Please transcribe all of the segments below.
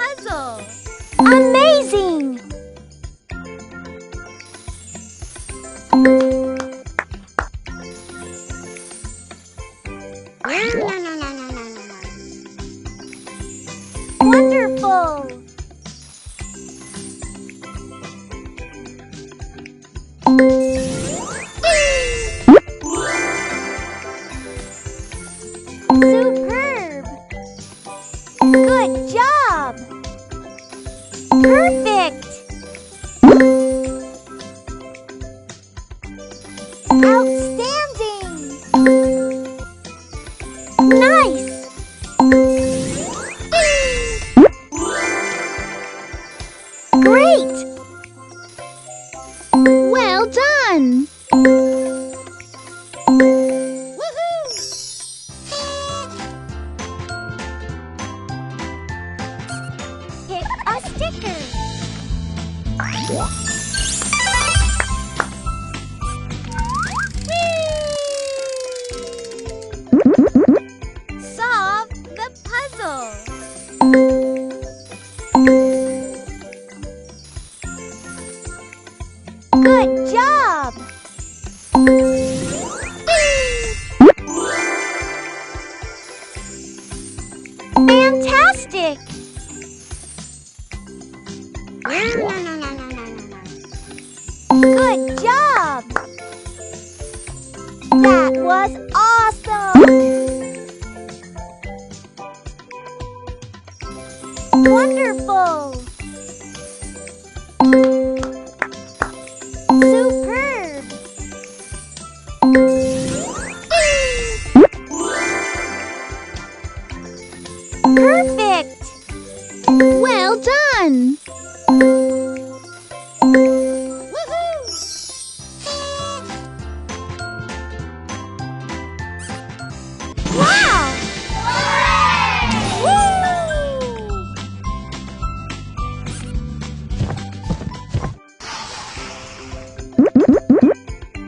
puzzle. Amazing! Wonderful! Superb! Good job! Perfect! Outstanding! Nice! Great! Well done! Woohoo! Pick a sticker. Solve the puzzle. Good job! Fantastic! Good job! That was awesome! Wonderful! Superb! Perfect! Well done! Woohoo! Wow! Woo!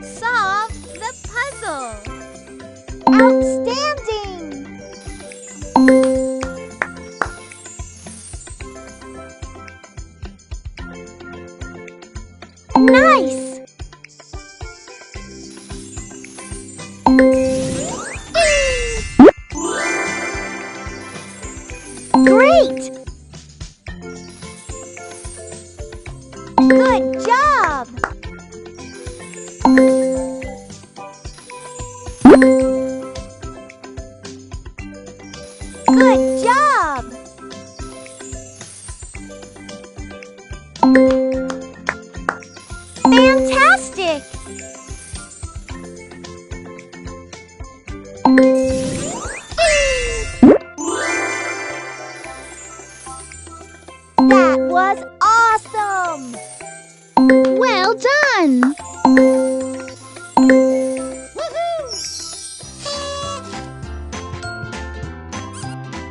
Solve the puzzle. Outstanding! Nice! Great! Good job! Good job! Fantastic! That was awesome! Well done! Woohoo!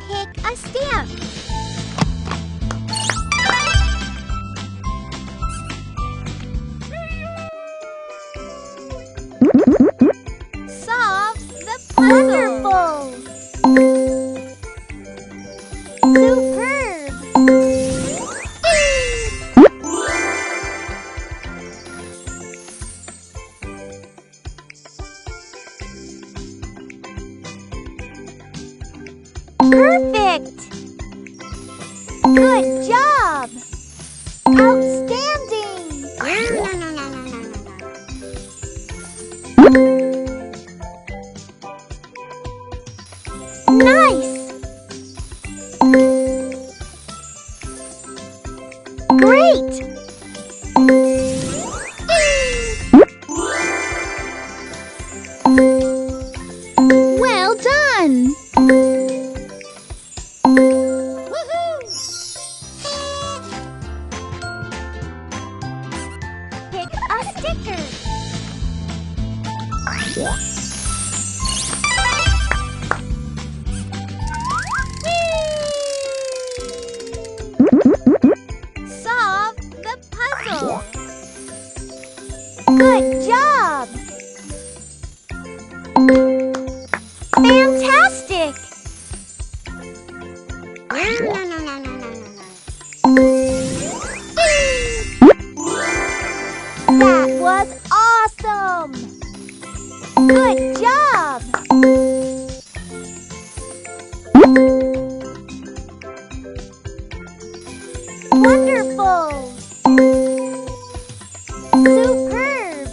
Pick a stamp. Solve the puzzle. Wonderful! Superb! Perfect! Good job! Outstanding! Nice! Great! Well done! Woohoo! Pick a sticker. Solve the puzzle. Good job! Fantastic! Good job! Wonderful! Superb!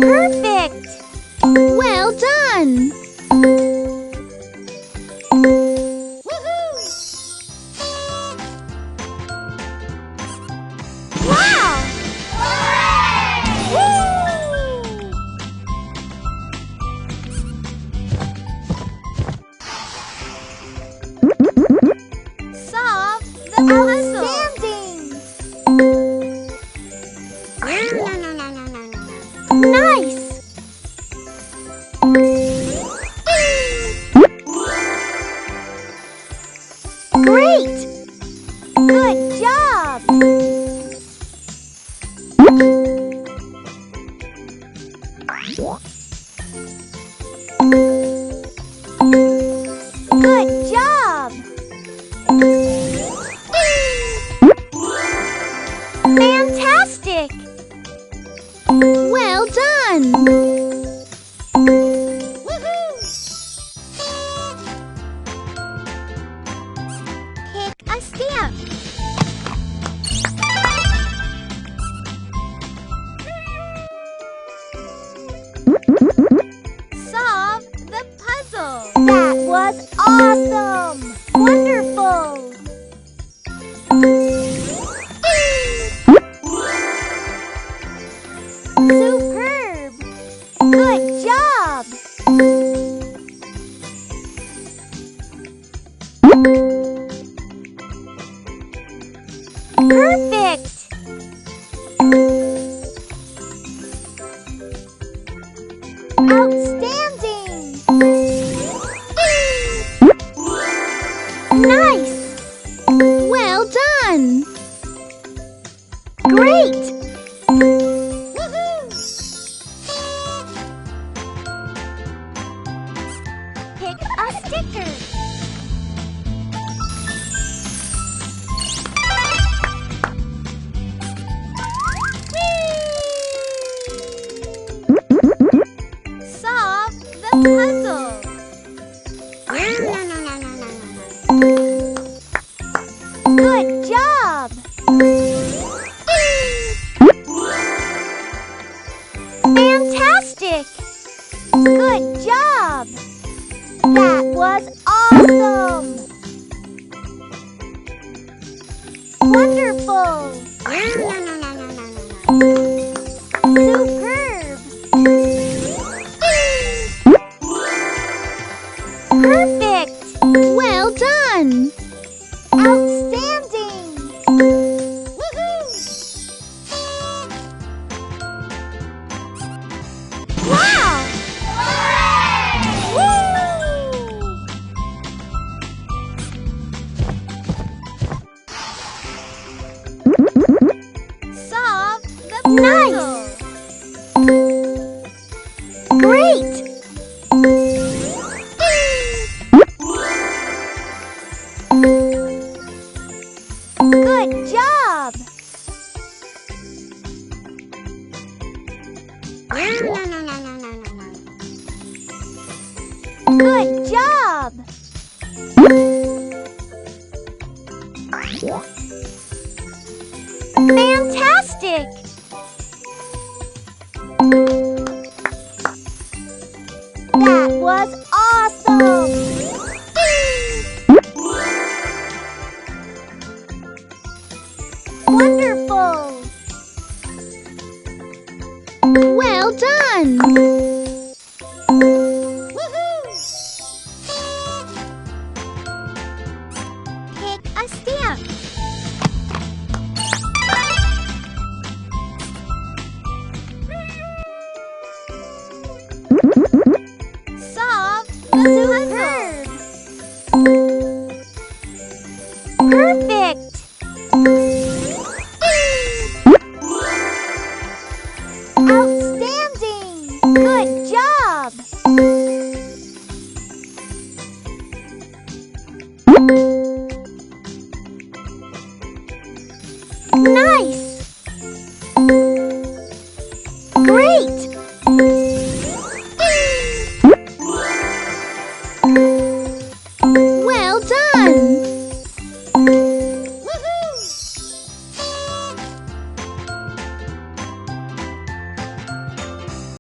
Perfect! Well done! Woohoo! Wow! Woo! Solve the puzzle! Outstanding! Nice! Great! Good job! Good job! Fantastic! Well done! Woohoo! Pick a stamp. Solve the puzzle. That was awesome! Wonderful! Superb! Good job! Perfect! Outstanding! Nice! Well done! Great! Woohoo! Pick a sticker. Solve the puzzle. Good job! Fantastic! Good job! That was awesome! Wonderful! Superb! Perfect! Well done! Outstanding! Woohoo! Wow! Woo! Solve the puzzle. Nice! Great! Good job! Good job! Fantastic! That was awesome! Wonderful! Well done!